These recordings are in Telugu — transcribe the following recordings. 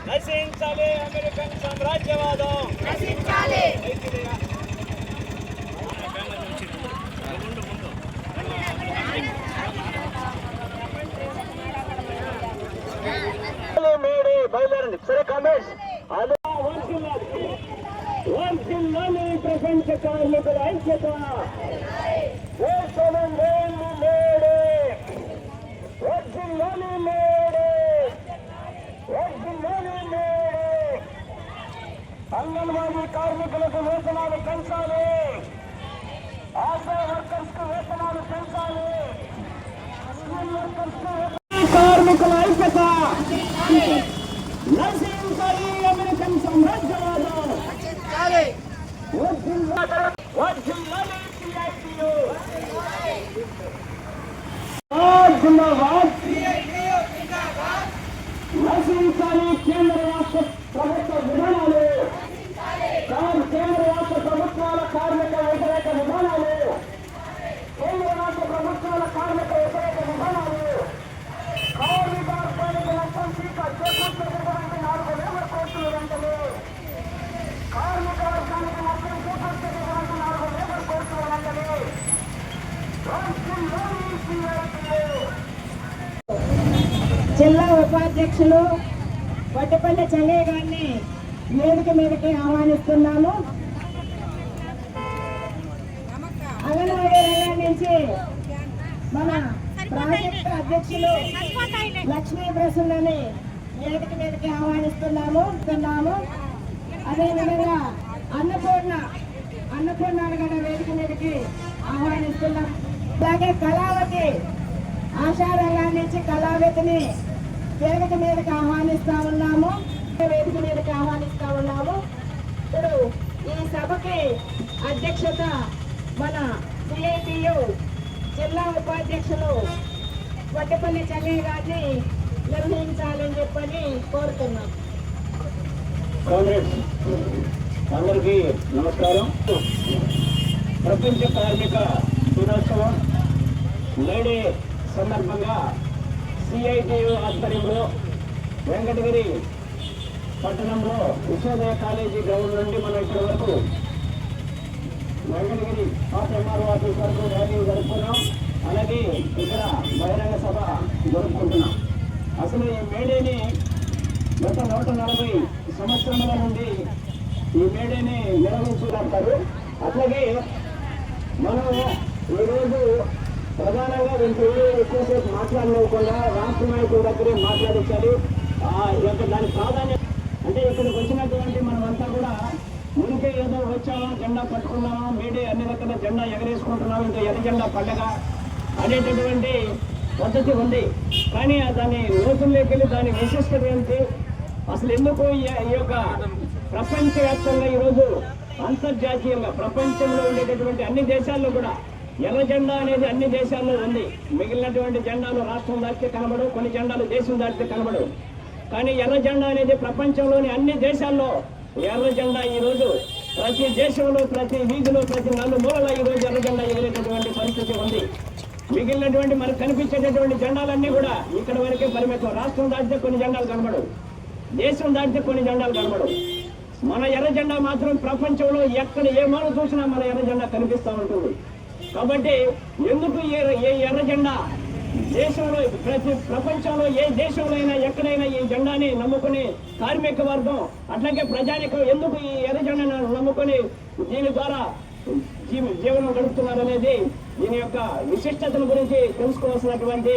నశించాలి అమెరికన్ సామ్రాజ్యవాదం, నశించాలి. బయలుదేరండి. సరే కామెంట్స్ వర్షిల్లాలి ప్రపంచ కార్మికుల ఐక్యత, అంగన్వాడీ కార్మికులకు వేతనాలు పెంచాలి, ఆశా వర్కర్స్ కు వేతనాలు పెంచాలి, కార్మికుల ఐక్యత, నశించాలి అమెరికన్ సామ్రాజ్యవాదం, వర్ధిల్లాలి సిఐటియు, నశించాలి కేంద్ర రాష్ట్ర ప్రభుత్వ విధానాలు, కేంద్ర రాష్ట్ర ప్రభుత్వాల కార్మిక వ్యతిరేక విధానాలు, కేంద్ర రాష్ట్ర ప్రభుత్వాల కార్మిక వ్యతిరేక విధానాలు, కార్మిక వర్గానికి నష్టం చేకూర్చేటటువంటి 4 లేబర్ కోర్టులు వెంటనే, కార్మిక వర్గానికి నష్టం చేకూర్చేటటువంటి 4 లేబర్ కోర్టులు వెంటనే, జిల్లా ఉపాధ్యక్షులు వడ్డపల్లి చెన్నయ్య గారిని వేదిక మీదకి ఆహ్వానిస్తున్నాము. అంగన్వాడీ రంగం నుంచి మన ప్రాజెక్టు అధ్యక్షులు లక్ష్మీ ప్రసన్నని వేదిక మీదకి ఆహ్వానిస్తున్నాము. అదేవిధంగా అన్నపూర్ణ గారి వేదిక మీదకి ఆహ్వానిస్తున్నాం. అలాగే కళావతి ఆశా రంగం నుంచి కళావతిని వేదిక మీదకి ఆహ్వానిస్తా ఉన్నాము. ఇప్పుడు ఈ సభకి అధ్యక్షత మన సిఐటియు జిల్లా ఉపాధ్యక్షులు వడ్డపల్లి చెన్నయ్య గారిని నిర్వహించాలని చెప్పని కోరుతున్నాం. కాంగ్రెస్ అందరికీ నమస్కారం. ప్రపంచ కార్మిక దినోత్సవం మేడే సందర్భంగా సిఐటియు ఆధ్వర్యంలో వెంకటగిరి పట్టణంలో విశ్వోదయ కాలేజీ గ్రౌండ్ నుండి మనం ఇక్కడి వరకు వెంకటగిరి పాత ఎంఆర్ఓ ఆఫీస్ వరకు ర్యాలీ జరుపుకున్నాం. అలాగే ఇక్కడ బహిరంగ సభ జరుపుకుంటున్నాం. అసలు ఈ మేడేని గత 140 సంవత్సరాల నుండి ఈ మేడేని నిర్వహించుకుంటారు. అట్లాగే మనం ఈరోజు ప్రధానంగా ఎక్కువసేపు మాట్లాడలేకుండా రాష్ట్ర నాయకుల దగ్గరే మాట్లాడించాలి. దాని ప్రాధాన్యత అంటే ఇక్కడికి వచ్చినటువంటి మనమంతా కూడా ముందుకే ఏదో వచ్చామో జెండా పట్టుకున్నామో మేడే అన్ని రకాల జెండా ఎగరేసుకుంటున్నాం, ఇంకా ఎర్ర జెండా పండగ అనేటటువంటి పద్ధతి ఉంది. కానీ దాని రోజుల్లోకి వెళ్ళి దాని విశిష్టత ఏంటి, అసలు ఎందుకు ఈ యొక్క ప్రపంచవ్యాప్తంగా ఈరోజు అంతర్జాతీయంగా ప్రపంచంలో ఉండేటటువంటి అన్ని దేశాల్లో కూడా ఎర్ర జెండా అనేది అన్ని దేశాల్లో ఉంది. మిగిలినటువంటి జెండాలు రాష్ట్రం దాటితే కనబడవు, కొన్ని జెండాలు దేశం దాటితే కనబడవు. కానీ ఎర్ర జెండా అనేది ప్రపంచంలోని అన్ని దేశాల్లో ఎర్ర జెండా ఈరోజు ప్రతి దేశంలో, ప్రతి వీధిలో, ప్రతి 4 మూలలో ఈరోజు ఎర్ర జెండా ఎగిరేటటువంటి పరిస్థితి ఉంది. మిగిలినటువంటి మనకు కనిపించేటటువంటి జెండాలన్నీ కూడా ఇక్కడ వరకే పరిమితం. రాష్ట్రం దాటితే కొన్ని జెండాలు కనబడవు, దేశం దాటితే కొన్ని జెండాలు కనబడవు. మన ఎర్ర జెండా మాత్రం ప్రపంచంలో ఎక్కడ ఏ మూల చూసినా మన ఎర్ర జెండా కనిపిస్తూ ఉంటుంది. కాబట్టి ఎందుకు ఏ ఎర్ర జెండా దేశంలో ప్రతి ప్రపంచంలో ఏ దేశంలో అయినా ఎక్కడైనా ఈ జెండాని నమ్ముకుని కార్మిక వర్గం అట్లాగే ప్రజానికం ఎందుకు ఈ ఎర్ర జెండాను నమ్ముకొని దీని ద్వారా జీవనం గడుపుతున్నారు అనేది దీని యొక్క విశిష్టతను గురించి తెలుసుకోవాల్సినటువంటి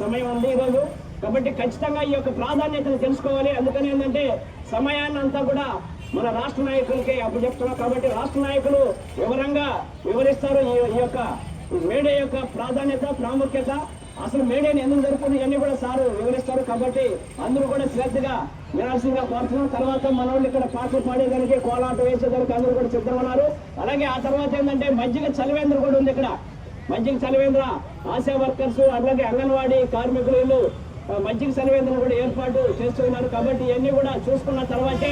సమయం ఉంది ఈరోజు. కాబట్టి ఖచ్చితంగా ఈ యొక్క ప్రాధాన్యతను తెలుసుకోవాలి. అందుకని ఏంటంటే సమయాన్ని అంతా కూడా మన రాష్ట్ర నాయకులకి అప్పచెప్తున్నాం. కాబట్టి రాష్ట్ర నాయకులు వివరంగా వివరిస్తారు ఈ యొక్క మేడే యొక్క ప్రాధాన్యత, ప్రాముఖ్యత, అసలు మేడేని ఎందుకు జరుగుతుంది ఇవన్నీ కూడా సారు వివరిస్తారు. కాబట్టి అందరూ కూడా శ్రద్ధగా వినాల్సిందిగా కోరుతున్నాం. తర్వాత మన వాళ్ళు ఇక్కడ పాటలు పాడేదానికి, కోలాట వేసేదానికి అందరూ కూడా సిద్ధం ఉన్నారు. అలాగే ఆ తర్వాత ఏంటంటే మజ్జిగ చలివేంద్ర కూడా ఉంది ఇక్కడ. మజ్జిగ చలివేంద్ర ఆశా వర్కర్స్ అలాగే అంగన్వాడీ కార్మికులు మజ్జిగ చలివేంద్రం కూడా ఏర్పాటు చేస్తున్నారు. కాబట్టి ఇవన్నీ కూడా చూసుకున్న తర్వాతే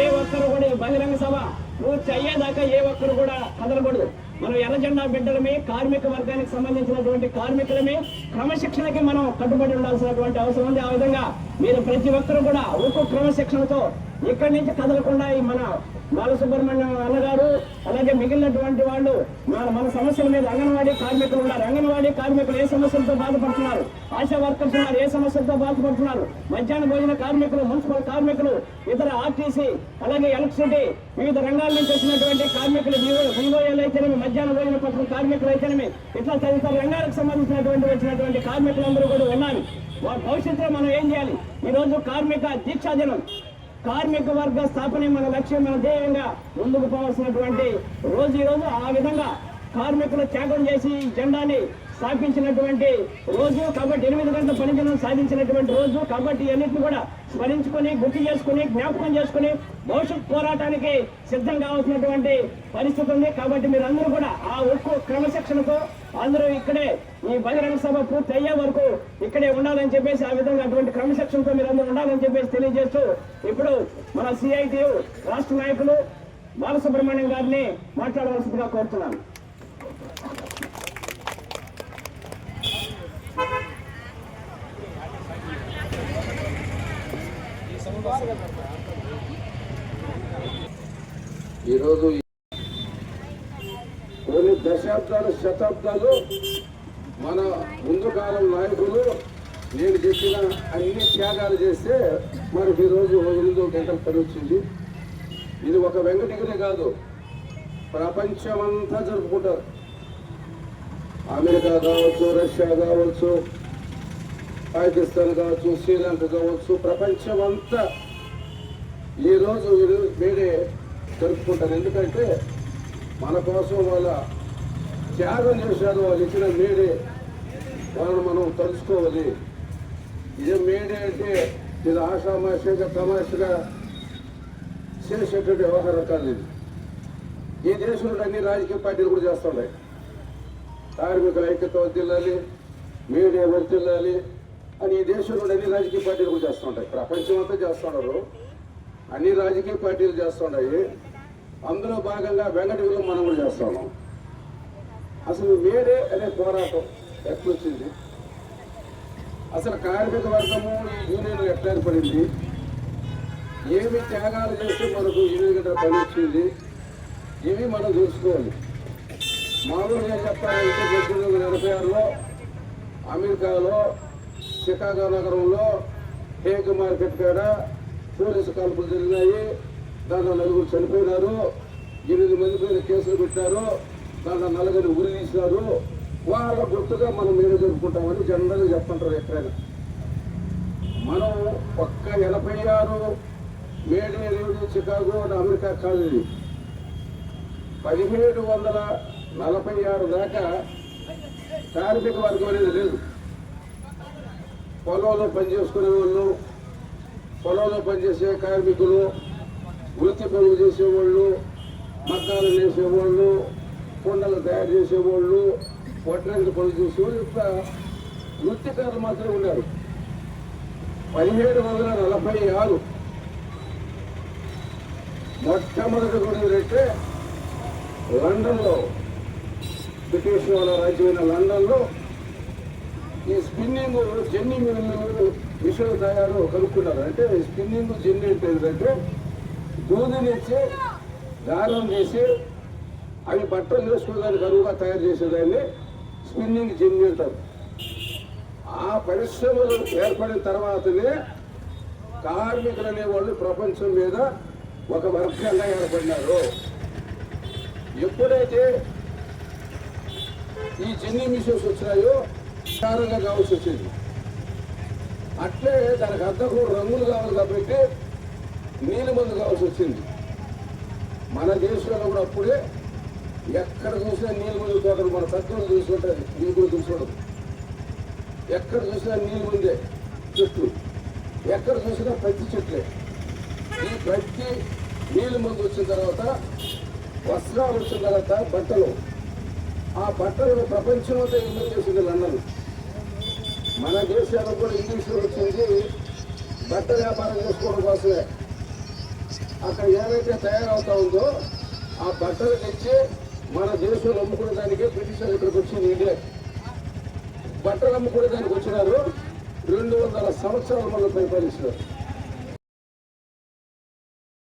ఏ ఒక్కరు కూడా బహిరంగ సభ పూర్తి అయ్యేదాకా ఏ ఒక్కరు కూడా కదలకూడదు. మనం ఎర్ర జెండా బిడ్డలమే, కార్మిక వర్గానికి సంబంధించినటువంటి కార్మికులమే, క్రమశిక్షణకి మనం కట్టుబడి ఉండాల్సినటువంటి అవసరం ఉంది. ఆ విధంగా మీరు ప్రతి ఒక్కరు కూడా ఉక్కు క్రమశిక్షణతో ఇక్కడి నుంచి కదలకుండా ఈ మన బాలసుబ్రహ్మణ్యం అన్నగారు అలాగే మిగిలినటువంటి వాళ్ళు మన సమస్యల మీద అంగన్వాడీ కార్మికులు ఉన్నారు. అంగన్వాడీ కార్మికులు ఏ సమస్యలతో బాధపడుతున్నారు, ఆశా వర్కర్స్ ఉన్నారు ఏ సమస్యలతో బాధపడుతున్నారు, మధ్యాహ్న భోజన కార్మికులు, మున్సిపల్ కార్మికులు, ఇతర ఆర్టీసీ అలాగే ఎలక్ట్రిసిటీ వివిధ రంగాల నుంచి వచ్చినటువంటి కార్మికులు, వివోఏలు అయితేనేమి, మధ్యాహ్న భోజన పథకం కార్మికులు అయితేనేమి, ఇట్లా తదితర రంగాలకు సంబంధించినటువంటి వచ్చినటువంటి కార్మికులందరూ కూడా ఉన్నారు. వారి భవిష్యత్తులో మనం ఏం చేయాలి? ఈ రోజు కార్మిక దీక్షా దినం, కార్మిక వర్గ స్థాపనే మన లక్ష్యం, మన ధ్యేయంగా ముందుకు పోవాల్సినటువంటి రోజు ఈ రోజు. ఆ విధంగా కార్మికులు త్యాగం చేసి జెండాని స్థాపించినటువంటి రోజు కాబట్టి 8 గంటల పనిదినం సాధించినటువంటి రోజు కాబట్టి అన్నింటినీ కూడా స్మరించుకొని, గుర్తు చేసుకుని, జ్ఞాపకం చేసుకుని భవిష్యత్ పోరాటానికి సిద్ధం కావాల్సినటువంటి పరిస్థితి ఉంది. కాబట్టి మీరు అందరూ కూడా ఆ ఉక్కు క్రమశిక్షణతో అందరూ ఇక్కడే ఈ బహిరంగ సభ పూర్తి అయ్యే వరకు ఇక్కడే ఉండాలని చెప్పేసి, ఆ విధంగా అటువంటి క్రమశిక్షణతో మీరు అందరూ ఉండాలని చెప్పేసి తెలియజేస్తూ ఇప్పుడు మన CITU రాష్ట్ర నాయకులు బాలసుబ్రహ్మణ్యం గారిని మాట్లాడవలసిందిగా కోరుతున్నాను. ఈరోజు కొన్ని దశాబ్దాలు, శతాబ్దాలు మన ముందు కాలం నాయకులు నేను చెప్పిన అన్ని త్యాగాలు చేస్తే మనకి ఈరోజు 8 గంటల పని వచ్చింది. ఇది ఒక వెంకటగిరి కాదు, ప్రపంచమంతా జరుపుకుంటారు. అమెరికా కావచ్చు, రష్యా కావచ్చు, పాకిస్తాన్ కావచ్చు, శ్రీలంక కావచ్చు, ప్రపంచమంతా ఈరోజు మేడే జరుపుకుంటారు. ఎందుకంటే మన కోసం వాళ్ళ త్యాగం చేశారు, వాళ్ళు ఇచ్చిన మేడే వాళ్ళని మనం తలుచుకోవాలి. ఇదే మేడే అంటే ఇది ఆషామాషగా తమాషగా చేసేటువంటి వ్యవహారం కాదు. ఇది ఈ దేశంలో అన్ని రాజకీయ పార్టీలు కూడా చేస్తున్నాయి. కార్మికుల ఐక్యత వర్తిల్లాలి, మీడియా వర్తిల్లాలి అని ఈ దేశంలో అన్ని రాజకీయ పార్టీలు కూడా చేస్తుంటాయి. ప్రపంచం అంతా చేస్తున్నారు, అన్ని రాజకీయ పార్టీలు చేస్తున్నాయి. అందులో భాగంగా వెంకటగిరిలో మనం కూడా చేస్తున్నాం. అసలు మేడే అనే పోరాటం ఎట్లొచ్చింది, అసలు కార్మిక వర్గము ఈ యూనియన్ ఎట్లా ఏర్పడింది, ఏమి త్యాగాలు చేస్తే మనకు 8 గంటల పని వచ్చింది, ఇవి మనం చూసుకోవాలి. మామూలుగా చెప్పాలంటే 1986లో అమెరికాలో చికాగో నగరంలో హేగ్ మార్కెట్ కాడ పోలీసు కాల్పులు జరిగినాయి. దాంట్లో 4 చనిపోయినారు, 8 మంది పైన కేసులు పెట్టారు, దాంట్లో 4 ఉరి తీసినారు. వాళ్ళ గుర్తుగా మనం మేడే జరుపుకుంటామని జనరల్గా చెప్తుంటారు. ఎక్కడైనా మనం ఒక్క 86 మేడే అనేది చికాగో అమెరికా కాదు, ఇది 1746 దాకా కార్మిక వర్గం అనేది లేదు. పొలంలో పనిచేసుకునే వాళ్ళు, పొలంలో పనిచేసే కార్మికులు, వృత్తి పనులు చేసేవాళ్ళు, మగ్గాలు వేసేవాళ్ళు, కుండలు తయారు చేసేవాళ్ళు, వడ్రంగి పనులు చేసేవాళ్ళు, ఇట్లా వృత్తికారులు మాత్రమే ఉన్నారు. 1746 మొట్టమొదటి గురిందంటే లండన్లో, బ్రిటిష్ వాళ్ళ రాజ్యమైన లండన్లో ఈ స్పిన్నింగ్ జెన్నీ మిషన్ తయారు కనుక్కున్నారు. అంటే స్పిన్నింగ్ జెన్నీ అంటే ఏంటంటే దూదినిచ్చి దారం చేసి అవి బట్టలు వేసుకోవడానికి అరువుగా తయారు చేసేదాన్ని స్పిన్నింగ్ జెన్నీ అంటారు. ఆ పరిశ్రమలు ఏర్పడిన తర్వాతనే కార్మికులు అనేవాళ్ళు ప్రపంచం మీద ఒక వర్గంగా ఏర్పడినారు. ఎప్పుడైతే ఈ జెన్నీ మిషన్స్ వచ్చినాయో కారంగా కావాల్సి వచ్చింది. అట్లే దానికి అద్దకు రంగులు కావాలి కాబట్టి నీలి మందు కావాల్సి వచ్చింది. మన దేశంలో కూడా అప్పుడే ఎక్కడ చూసినా నీలి మందు తోటలు, మన తత్వం చూసుకుంటుంది, ఇది కూడా చూసుకోవడం. ఎక్కడ చూసినా నీలి మందే చెట్లు, ఎక్కడ చూసినా పత్తి చెట్లే. ఈ పత్తి నీలి మందు వచ్చిన తర్వాత, వస్త్రాలు వచ్చిన తర్వాత బట్టలు, ఆ బట్టలు ప్రపంచంలో ఇంగ్లీష్ చేసింది లండన్. మన దేశాల్లో కూడా ఇంగ్లీష్లో వచ్చింది బట్ట వ్యాపారం చేసుకోవడం కోసమే. అక్కడ ఏవైతే తయారవుతా ఉందో ఆ బట్టలు తెచ్చి మన దేశంలో అమ్ముకునే దానికి బ్రిటిష్ ఇక్కడికి వచ్చింది. ఇండియా బట్టలు అమ్ముకునే దానికి వచ్చినారు. 200 సంవత్సరాలు మనం పరిపాలించారు.